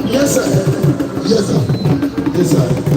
Yes, sir. Yes, sir. Yes, sir.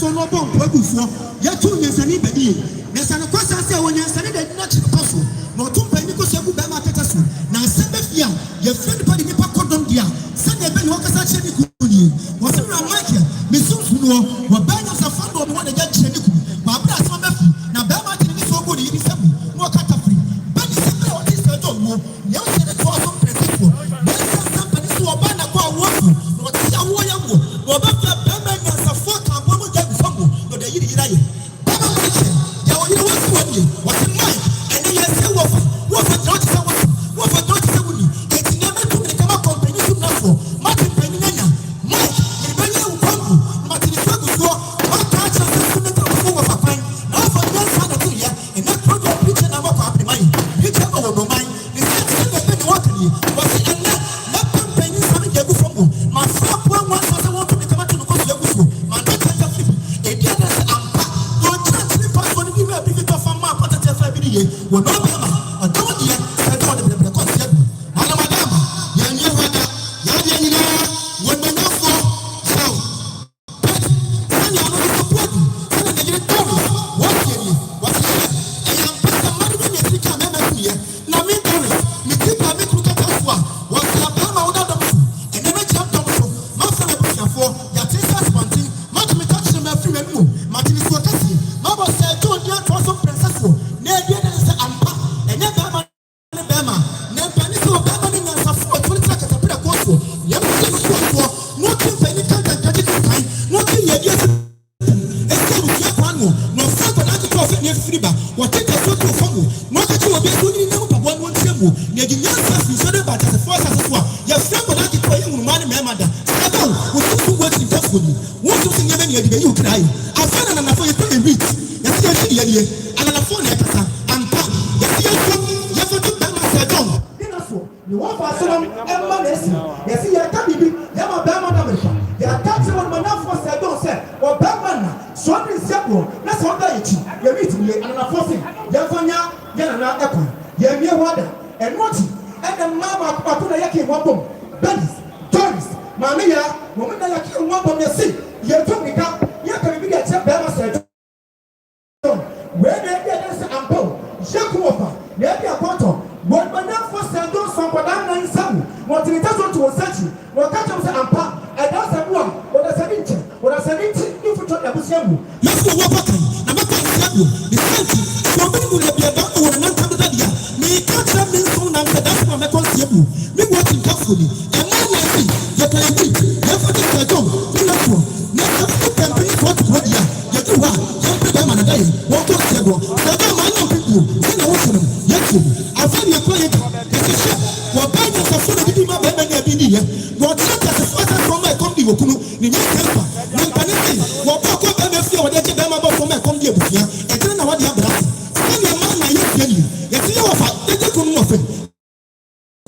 for no bomb for ya two years and ibedi there's an course I say when you study the natural possible no two penny because you be my tetasu now sebefia your friend party nipa kodom dia send a ben wakasa cheni kuni was a Michael missus no wa banya sa fando no one get cheni kuni wa abra so befi na be ma tini so go ni sebu no kata free bani sebre o this do mo ya se the to so present na sa company so ba na kwa wo no ti ya wo ya wo no ba fa be ma nya sa fo ka bo mo ja gusambo no de yiri yira ye ba ma mo che ya wo yiri wo si wo ni wa se mai and then you say wo fa don't say wo fa don't say wo ni e ti na me to me kama company so na fo ma ti pe ni nya mai e be nya wo kombu ma ti so go so ma ka cha so me to fo wo fa fan na fo nya sa na ti ya e na project picture na wo fa apre mai picture wo no mai ni se ti be be ni wo kan ni wo se na company so me je go fo ma fa po wa so se wo to me kama to no ko so go so ma na cha cha flip e dia na se ampa wo cha ti pa so ni bi me bi to fa ma pa ta cha fa bi ni ye wo no be ma o do dia se do de be ko se bu ana madam ya ni wada ya dia ni na wo na na fo so ani ana ko po du se na de to wo se ni wo se e ya pa sa ma ni ni ti ka me na ku ye na me to mi ti pa me ku ka ta fo wo se ba ma wo da do fu e na me cha do fu ma fa na bu fo ya ti sa spontin ma ti me ta chi me fi me mu ma ti ni so ka si ma bo se to dia to so princess fo na e dia na se ampa e nya ba ma ne ba ma na pa ni so ba ma ni nya sa fo to ni ta ka ta pira ko so ya mo se so fo no ti pa ni ka ta ka ti kai no ti ye dia e se bu ya kwa no no fa ko na ti to fe ni free ba wo ti ta so to fo mu no ka ti wo be so ni na ba bo no ti mu ne di nya sa fi so de ba ta se fo sa so ya fa ko na ti to ye mu ma ni me ma da sa ba wo ti so wo ti ta fo ni wo ti so nya me ni di be yu krai afa na na fo ye to e reach ya ti ye ye ana na fo na kasa ampa ya ti ye so ya fo to ba ma sa don ina so ni wo fa so e ma na esi ya si ya ka bibi ya ma ba ma da me ya ka ti wo ma na fo sa don se o ba ma na so ni se ko na so da yi ti ya reach ni ana na fo se ya fo nya ya na na ekon ya mi wada enoti e na mama pa to na ya ke mo bom badis tourist ma me ya mo me na ya ke mo bom ya si ya to mi ka ya ka bibi ya che ba ma sa don we na ya se ampo Jacob, maybe a quarter. What my name for Sando, some Padana in some. What it doesn't to a century. What catch up and pa, and that's a one. What a 70. What a 70. You put on a Busiamu. Let's go walk in. I'm not going to tell you. The century. Somebody will be about to an antagonia. May catch up in soon after that's what I call you. Me watching carefully. And now I see. You can agree. Never think I don't. You know, never think I'm pretty for the body. You do what? You put them on a day. Walk on the table. Sina wosono yetu afani akoye keshe wa banya safuna bibi ma bema ni abini ye wa tsaka safata from my come di okunu ni nya tempa na panisi wa bako bema fie wa de bema ba from my come di ebufia e tena na wa di abra sina ma na ye fie ni ye ti wa fa de kunu mo fe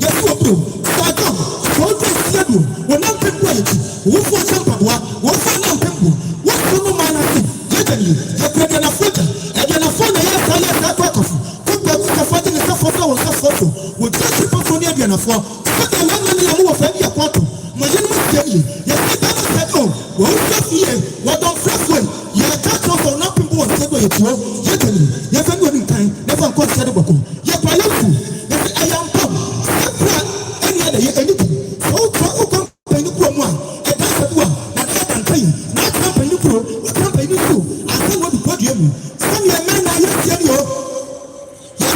ye ti wo bro sa don so de siedo wo na pempo eti wo fo champa wo fa na pempo wo kunu ma na ti ye tani ye kwede na foka e na fo na ye sa ye sa to kofu we just people for near the floor. But the one who was very important. My general tell you, yes, I don't know. Well, what don't fresh way. You catch up on nothing more than you to. Yet, never winning time, never consider the book. Yet, I am come. Any other anything. So, come, pay the poor one. And that's the one. Not that pay. Not company pro. What company do? I think what the podium. Some young men are yet tell you. Yes,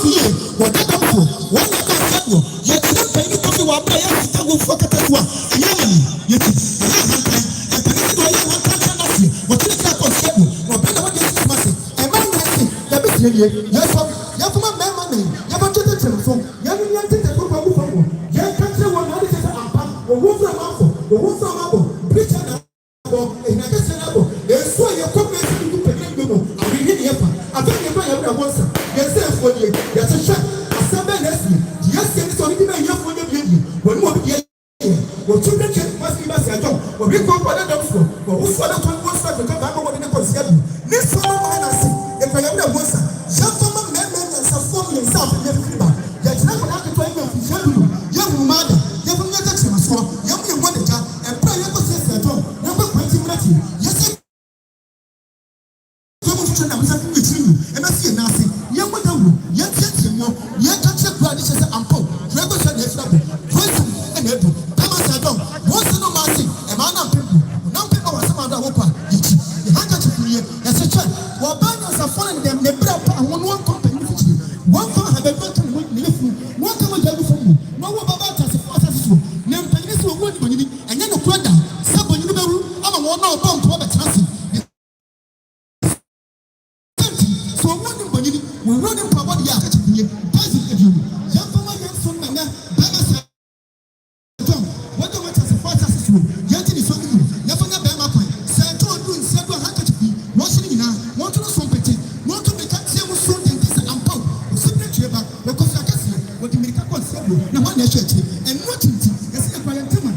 fie wɔdadamfo wɔn na ka sɛbo yɛtena panyin kɔfi wɔ abra yɛsita wɔfoɔ katasoa ɛyɛ mani yɛti ɛyɛ ahantan ɛpanyin sɛ ɔyɛ ahantan kyɛ n'ase wɔtena kyerɛ kɔ sɛbo wɔbɛ na wɔde esi kuma se ɛma nyɛse yɛbɛtena nie yɛsɔ yɛfoma mɛma ne yɛbɛtɔ tɛtɛm so yɛne yɛn tɛtɛ kɔ kɔ kɔ kɔ yɛka kyerɛ wɔn na ɔde kyerɛ sɛ ampa wɔwɔ fura mabɔ wɔwɔ fura mabɔ pirikya na abɔ ehinakɛsɛ na abɔ esu a yɛkɔ mɛ esi dugu panyin bi mu ahwehwɛ ne yɛfa afɛ ne yɛba yɛbra bɔ nsa yɛsɛ efuo nie yɛhyehyɛ asɛm bɛ na esi yɛsɛ ne sɛ ɔde bi na yɛfuo ne bi edi wɔn mu obi deɛ yɛ wɔtum ne kyɛ masi ba sɛ ɛdɔm obi kɔ kɔ ne dɔm so wɔwufoɔ ne kɔn wɔn so afɛka baako wɔde ne kɔ sia bi ne sɔn wɔn na se yɛpɛ yɛbra bɔ nsa yɛfa ma mɛmɛ nyansafoɔ mmiɛnsa afɛ yɛ firi ba yɛgyina kɔ n'aketewa yɛ mfihyɛ bi mu yɛhu mmaada yɛfu ne yɛkyɛ kyerɛmasoɔ yɛmu yɛ wɔn agya ɛpra yɛkɔ sɛ sɛ ɛdɔm yɛkɔ kwanti mmerɛti yɛsɛ yɛmu twitwa na musa fi ekyiri mu ɛbɛsi yɛn n'ase yɛmu dawuro yɛntiatia mu yɛka kyerɛ kura de kyɛ sɛ ampo kura bɛ hyɛ na efira bo kwanti ɛna edu dama sɛ ɛdɔm wɔn sɛ no maa se ɛmaa nam pempo nam pempo wɔ asɛm ado a wɔkɔ a yɛkyi yɛhanka kyerɛ yɛ yɛsɛ kyɛ wɔbaa nyansafoɔ ne dɛm ne bere pa ahoɔ no wɔn kɔmpanyin fikyiri wɔn fa ahabɛbi ɔka ne yɛfu wɔn ka wɔn gya agu fam mu na wɔn baba atasefo asase so ne mpanyin sɛ wɔn ni bonyini ɛnyɛ no kura da sɛ bonyini bɛwu ama wɔn na ɔbɔ mpɔ bɛtena se so wɔn ni bonyini wɔn wura ne mpabɔ de yɛ akakyɛ kunye baasi aduonu yɛn fa wɔn yɛn so nana bɛrɛ sɛ ɛdɔm wɔn de wɔn atasefo asase so yɛn ti ne so mu yɛn fa nyɛ bɛrima kwan sɛ ɛtɔ ɔdu nsia do a akakyɛ kunye wɔn so ne nyinaa wɔn to no so mpɛte wɔn to mɛka tie mu so den sɛ ampa osim ne tue ba wɔkɔ fi akɛseɛ wɔde mirika kɔ nsia do na wɔn na ɛhyɛ akyire ɛnua tinti yɛsɛ ɛkɔ yɛn ntoma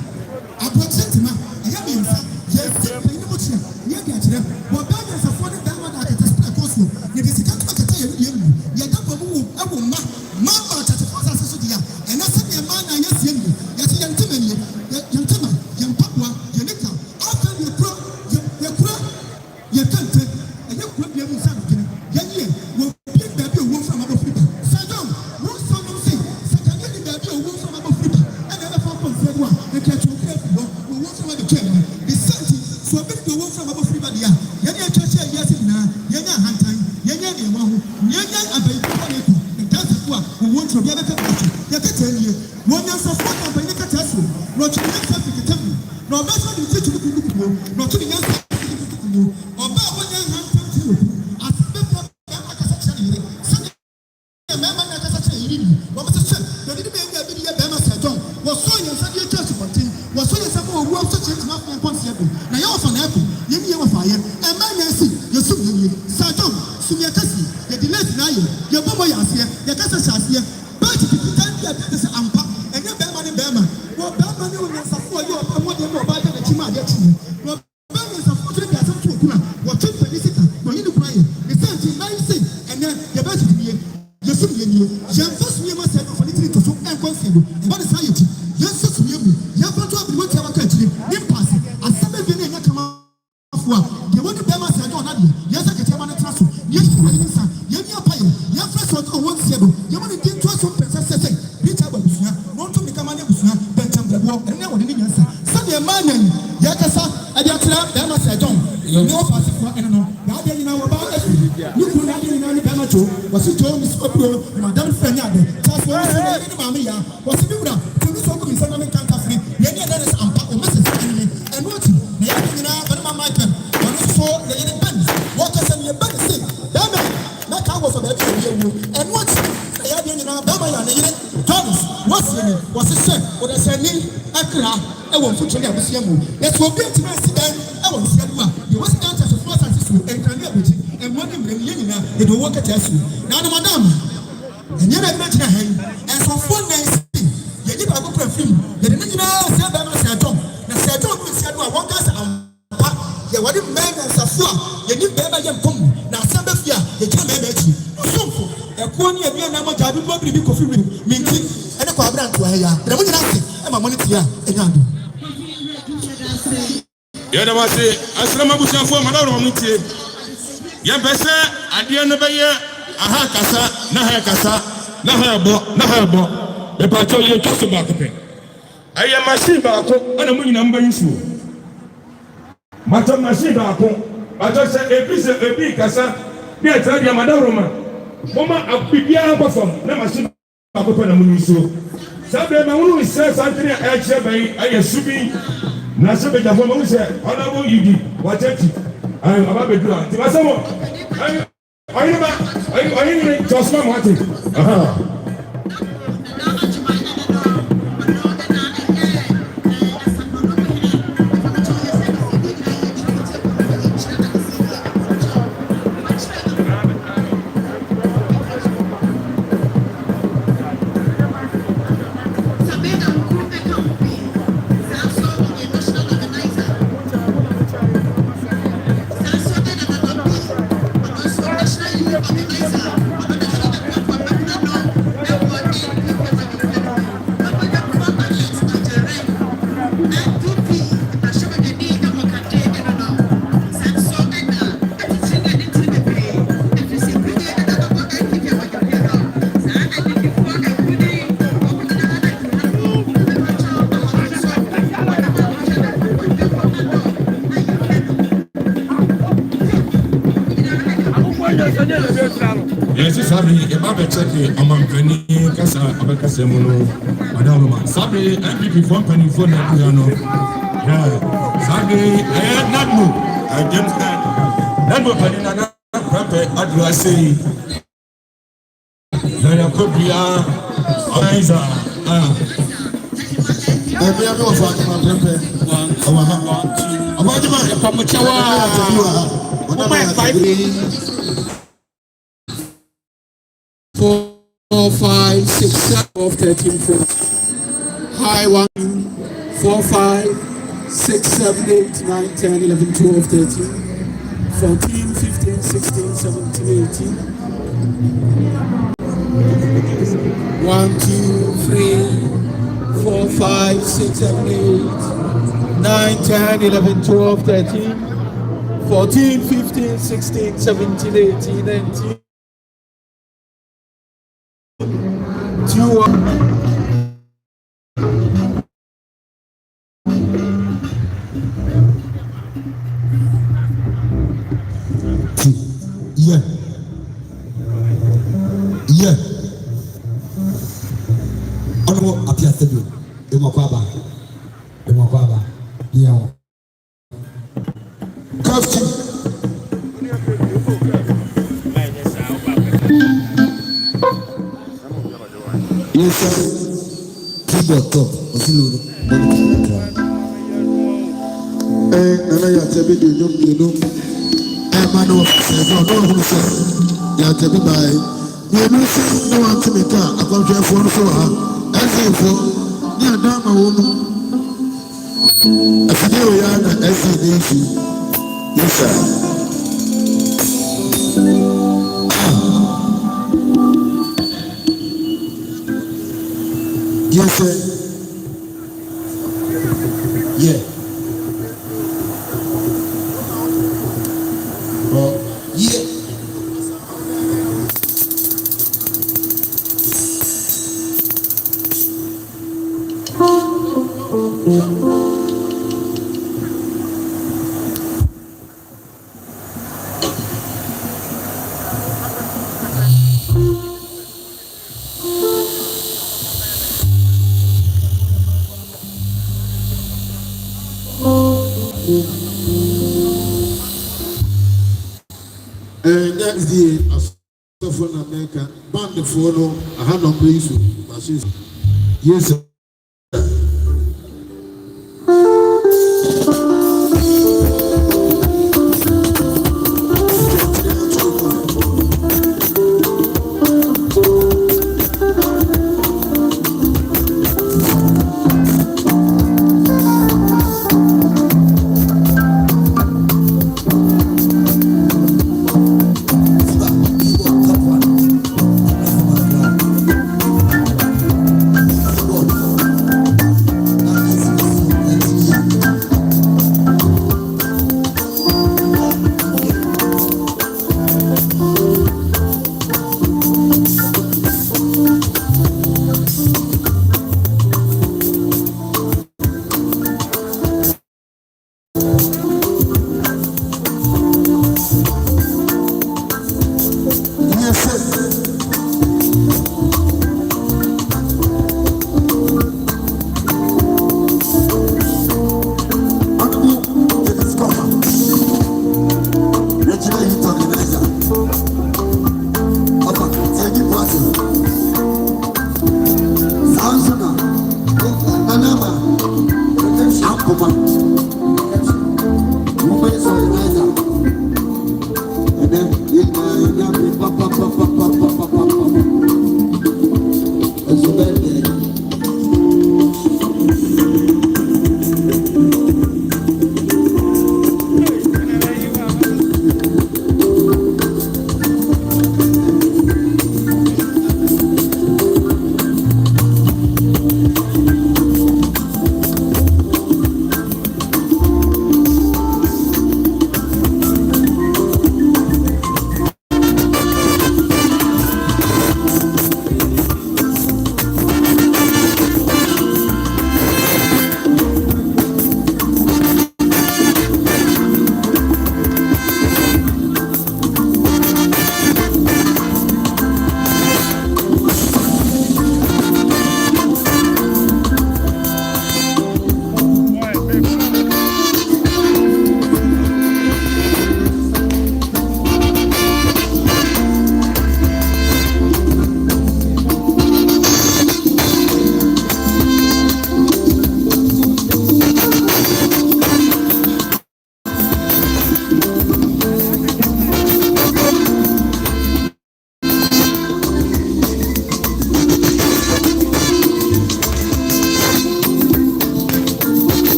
aburokye ntoma ɛyɛ mmiɛnsa yɛsɛ panyin mu kyerɛ yɛ de akyerɛ wɔbɛn nyansafoɔ ne bɛrima da akɛtɛ sɛ ɛkɔ so yɛde sika to akɛtɛ yɛ mu yɛda bɔ mu ɛwɔ mma ba akyɛtɛfoɔ asase so de a ɛna sɛ deɛ mmaa na yɛ sie mu yɛsɛ yɛn ntoma nie yɛn ntoma yɛn mpaboa yɛn nika afɛ yɛkura yɛkɛntɛ ɛyɛ kura bia mu nsa adwene yɛn yɛ wɔ bie baabi a wɔn fura ma bɔ firi ba sadɔm wɔn sɔ nom se sɛdeɛ ne baabi a wɔn fura ma bɔ firi ba ɛna ɛbɛfa kɔ nsia do a yɛkɛtɛ okura fi hɔ wɔn fura ma bɛ twɛ mu esanti so obi de wɔn fura ma bɔ firi ba deɛ a yɛn yɛ twɛkyɛ yɛ ase nyinaa yɛn yɛ ahantan yɛn yɛ nneɛma ho yɛn yɛ abayifo ne ko ntansafo a wɔn turo bi abɛka kɔtɔ yɛkɛtɛ nie wɔn nyansafo na abayi kɛtɛ so na ɔtwe ne nsa fi kɛtɛ mu na ɔbɛsa de ti tumi kuku mu na ɔtwe ne nsa fi kuku mu ɔba a wɔnyɛ ahantan ti wɔ asebɛfo bɛma kasa kyerɛ ne yere sɛdeɛ mɛma na kasa kyerɛ yere ni wɔn sɛ kyɛ na ɔde ne bɛyɛ bi a bi yɛ bɛma sɛ dɔn wɔsɔ yɛn nsa de atwa asopɔnten wɔsɔ yɛn nsa ma ɔwu afɔ kyerɛ tuma afɔ nkɔnsia do na yɛ wɔfa na ɛkɔ yɛn ni yɛ wɔfa ayɛ ɛmɛ yɛn si yɛsum yɛn yie sadɔm sum yɛ kɛse yɛde lɛsi na ayɛ yɛbɔ mɔ yɛ aseɛ yɛkasa hyɛ aseɛ bɛɛti titi tan bi a tete sɛ ampa ɛnyɛ bɛrima ne bɛrima wɔ bɛrima ne onyansafoɔ yɛ ɔbɛ mɔdeɛ ne ɔbaa gya n'akyi mu adeɛ kyi wɔ bɛrima onyansafoɔ to ne bi asɛm to okun a wɔtwe mpanyin sika na ɔnye ne kura yɛ ne sɛ nti nan se ɛnɛ yɛbɛɛti titi yɛ yɛsum yɛ nie yɛn fa sum yɛ ma sɛ ɛnɔfa ne tiri to so ɛnkɔ nsia do ɛba ne saa yɛ ti yɛn sɛ sum yɛ mu yɛn fa to abiri wɔtia waka akyire ne mpaase asɛm ebi ne ɛnyɛ kama afo a deɛ wɔde bɛrima sɛ ɛdɔ ɔnadeɛ yɛn sɛ kɛtɛ ma ne tena so yɛn hyɛ ne nsa yɛn ni apa yɛ yɛn fɛ sɛ ɔwɔ nsia do yɛn mo ne di ntoa so mpɛsɛ sɛsɛ rita ba busua wɔn to mika ma ne busua bɛntɛn bɛboɔ ɛnɛ wɔde ne nyansa sɛdeɛ mmaa nyɛ yi yɛkasa ɛde akyerɛ bɛrima sɛ ɛdɔn ne wɔfa asefoɔ ɛne no yɛadeɛ nyinaa wɔ baa ɛfi ne kuru n'adeɛ nyinaa ne bɛrima kyo wɔsi kyo ne sɔ buro ne madam fɛ ne ade taasɛ wɔn sɛ ɛne ne maame yaa wɔsi bi wura tumi sɔ ɔkɔ mi nsɛm na mi nkanka firi yɛn ni ɛdɛ ne sɛ ampa ɔmo sɛ sɛ ɛne ɛno ati na yɛadeɛ nyinaa bɛrima michael ɔno nso yɛyɛ ne bɛn wɔkasa ne yɛ bɛn se bɛrima na kaa wɔ sɔ baabi a yɛ wuo ɛno ati na yɛadeɛ nyinaa bɛrima yɛ ne yere jones wɔsi ni wɔsi sɛ wɔde sɛ ni akra ɛwɔ mfuturo ne abusua mu yɛsɛ obi ntoma esi dan ɛwɔ nsia do a deɛ wɔsi dan kyɛ sɔfo asase so nkran ne abɔkyi ɛmoa ne mmerɛ yɛn nyinaa yɛde owó kɛtɛ so na ano madam ɛnyɛ na ɛbɛn gyina ha yi ɛsɔfo nansi yɛgye baako kura fim yɛde ne nyinaa sɛ bɛrima sɛ ɛdɔm na sɛ ɛdɔm ne nsia do a wɔn kasa ampa yɛ wɔde mmɛn nansafo a yɛni bɛrima yɛ nkɔm na asɛm bɛ fi a yɛgyina bɛrima akyi nsonfo ɛkoɔ ne ɛbi ɛnam agya bi bɔ biribi kofi wim minti ɛne kɔ aberanto ha yi a ɛdɛm nyinaa se ɛma mo ne tia ɛnya ado yɛda wase asɛm abusuafoɔ ma dawuro mo tie yɛmpɛ sɛ adeɛ no bɛyɛ aha kasa na ha kasa na ha bɔ bɛpaakyɛw yɛ twa so baako pɛ ɛyɛ machine baako ɛna mo nyinaa mbɛyi suo matɔ machine baako matɔ sɛ ebi kasa ne ɛtɛ deɛ ma dawuro ma Mama Abibia perform, never see a couple of minutes. Sabe, my own says something I share by I assuming Nasabe Jafoma said, honorable you did, what it? I am about to do it. I am just one wanting. Yes, Sabri, a Baba Checky among Penny, Casa, Abacasemono, Madame Sabri, MPP for Penny for Napiano. Sabri, I had not moved. I didn't have that. Was Padina, Papa, Adrasi. There could be Isa. I have no father, my grandpa. 4, 5, 6, 7, 12, 13, 14. High 1, 4, 5, 6, 7, 8, 9, 10, 11, 12, 13, 14, 15, 16, 17, 18. 1, 2, 3, 4, 5, 6, 7, 8, 9, 10, 11, 12, 13, 14, 15, 16, 17, 18, 19. 2, yeah. Ano apia sebi. Emo kwaba. Yeah. Kafti. Yes, sir. Keyboard top. Osilo. Nana ya tebi dino. Mano, no, ya tebi by. You know, no one to make a contract for so as if for near Dama woman. A video yana SCDC. Yes, sir. Yes, sir. Yeah. Yeah. Next day, I saw from America, band the phone, I had no place to. Yes, sir.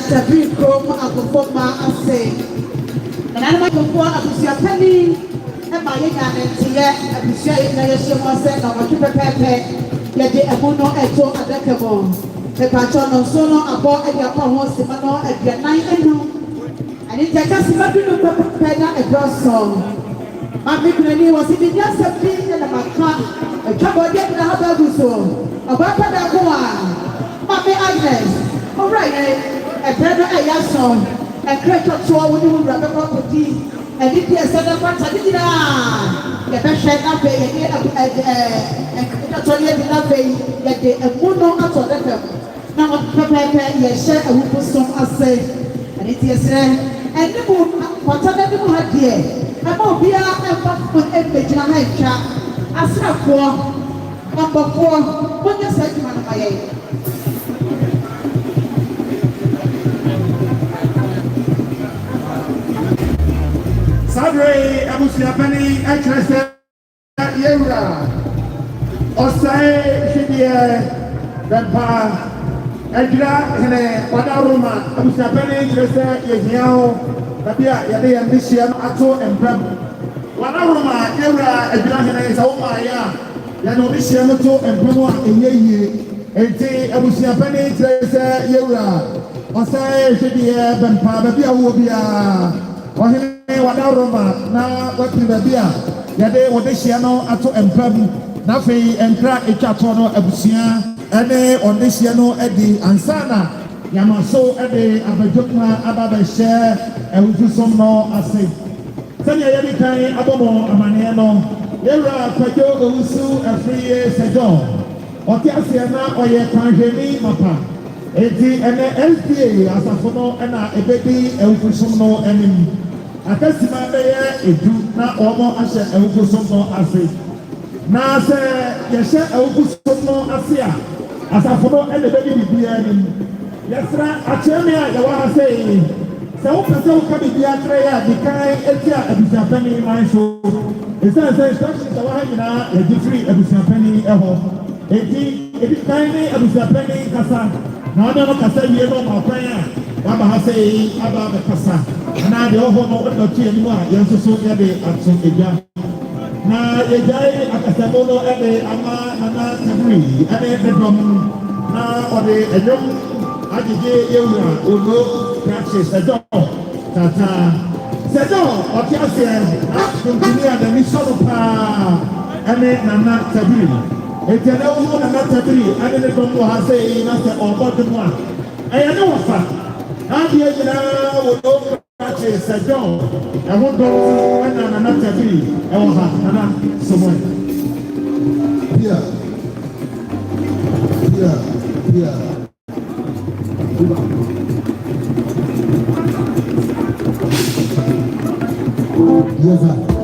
Tabi krom akofo ma ase na na akofo abusia pani e ma ye nya ntiye abusia ye na ye hye mo ase na wotwe pepepe ye de emuno eto adakebo e pa cho no so no abo e ya kwa ho sima no aduanan enu ani te ka sima du no pepepe na edoso ma bi kunani wo si dia sabi na maka e twabo de na ha ba guso oba pa da ko a ma me Agnes all right a brother a yason a creature to our new rubber property and if you said that what I did the best I pay a totally enough that they a mono out of them. Now, prepare yes, share a whoop some assay and it is and the moon what I never had here. I'm all here and back on every giant chat. I said, number 4, what you said to my Sadre abusiapani ekrese yewra osai hidie bempa edra hene wadaruma abusiapani ekrese yehiao babia yade yambishia ato empem wadaruma yewra edra hene sawoma ya yade obishia no to empem a eyeye enti abusiapani ekrese yewra osai hidie bempa babia wo bia ohene wadaroma na wakina bia yade wodehia no ato empam na fe enkra etwato no abusia ene odehia no edi ansana yamaso ede abadwokma ababa hye ewufusom no ase sanya yadi kan abomo amane no yewra kwajo owusu afriye sejo otiasia na oye kanhwemi mapa eti ene LPA asafo no ena ebedi ewufusom no enim akasima beye edu na omo ahye ewufusom no ase na se yehye ewufusom no ase a asafo no ene bedi bibia nim yesra acheme a yawa ase se wo pese wo ka bibia tre ya dikai etia abusapani man so esa instructions yawa hanyina ya different abusapani eho edi kai ni abusapani kasa na ono no kasa wie no ma kwan a baba ha sei aba be kasa na de oho no no tie ni a yenso so ye de ato eja na ejai akasabo no ebe ama na tabri ebe bedom na ode ejom ajije yewura ono practice ejo tata sejo otiase na continue the mission pa ene na tabri etene wo na tabri ene ne dom ha sei na se obodum a eye ne wofa Abia jina wodo kache sajo ewodo ena na tabi ewo ha na somo Pia Yes sir.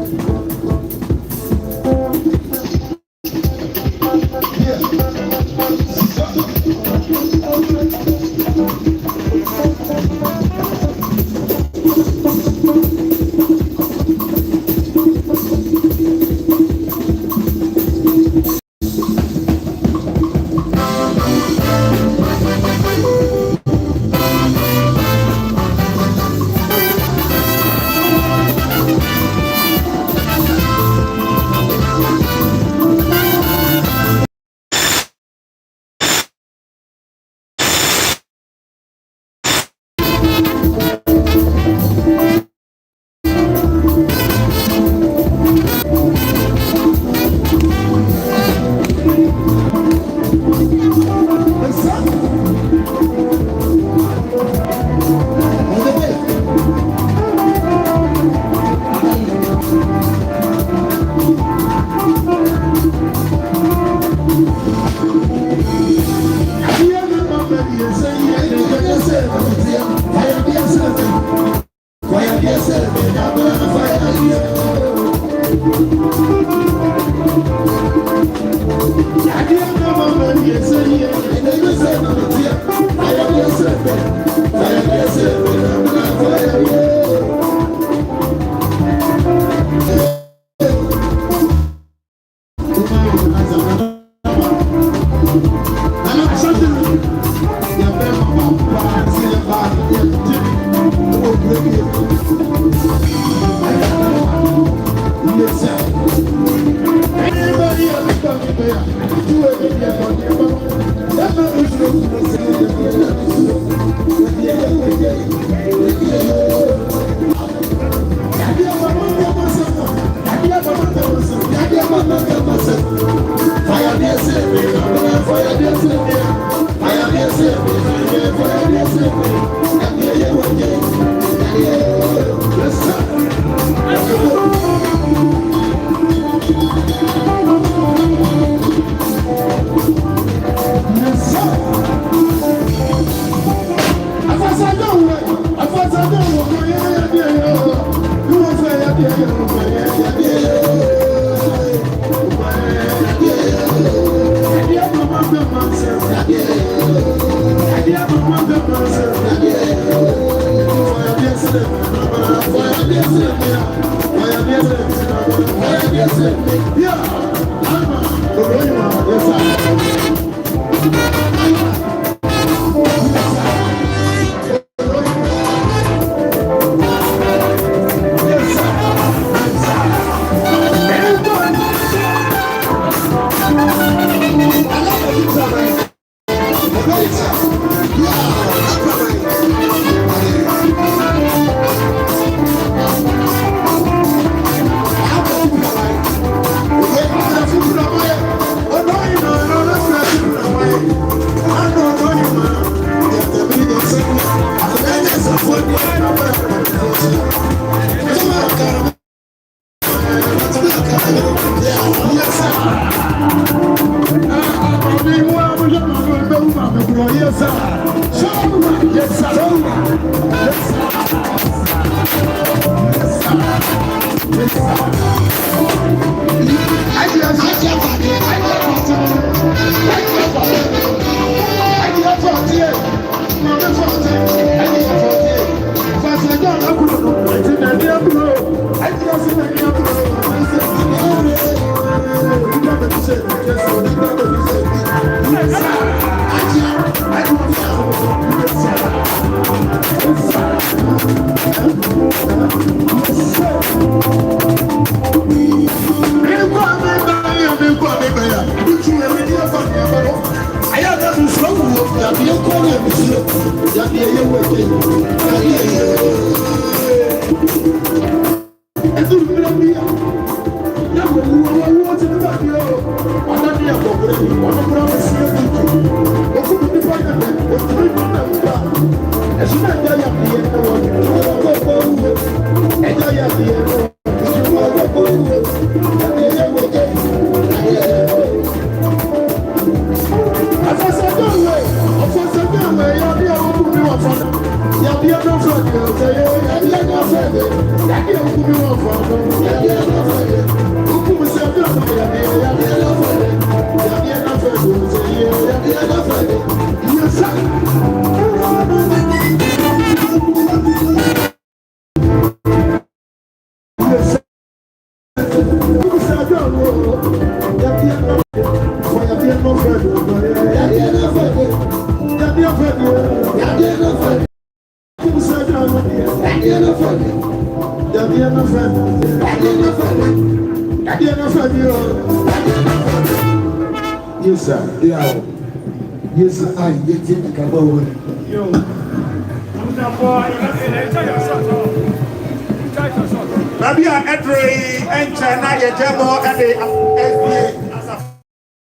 Yes, Yes, sir. Yeah. Yes, sir. I get it. Come on. Maybe I'm entering and China, your demo, and the SBA.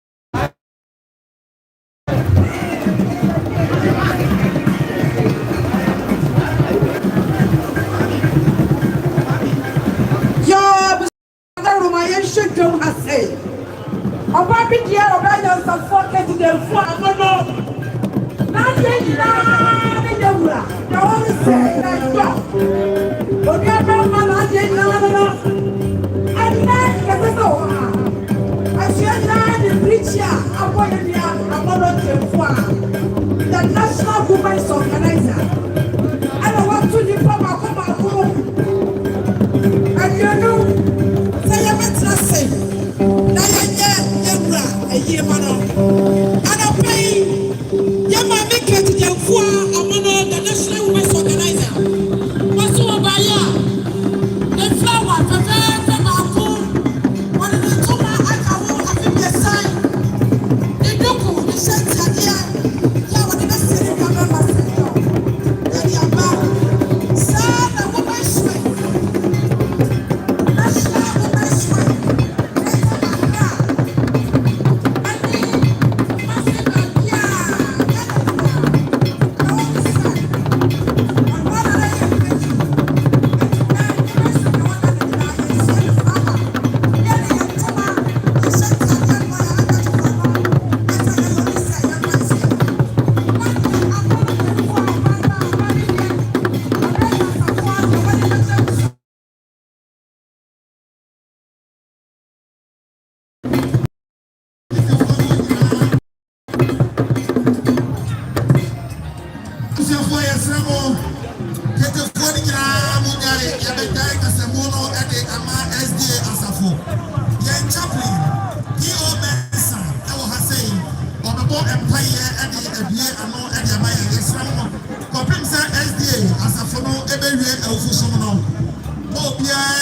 Ọba bi di ọba yẹn nsọfọ kẹsì dẹ fún amọdọ n'asẹ nyinaa ne yẹ wura na wọn sẹ ẹjọ obi ẹgbẹ ọba n'asẹ nyinaa nínú ẹnẹ kẹsẹ sẹ wọ ha ẹsẹ nyinaa ne birichi a abọ yẹn ni amọdọ tẹ fún a the national women's organizer ẹnna wọn tún nípa baako ẹdínwó sẹ yẹ bẹ tẹ sẹ na yẹ nyẹ yẹ wura ẹyẹ ma no anapa yi yẹ maa mi kẹtì jẹ fún a ọmọ náà. abusuafoɔ yɛsrɛ mo ketefoɔ no nyinaa mo nyae yɛbɛgyae kasamu no de ama SDA asafo yɛn chaplain P.O. Benson ɛwɔ ha sɛ ɔbɛbɔ mpaeɛ de abie ano de ama yɛn yɛsrɛ mo kɔpem sɛ SDA asafo no ɛbɛwie awufosom no obiara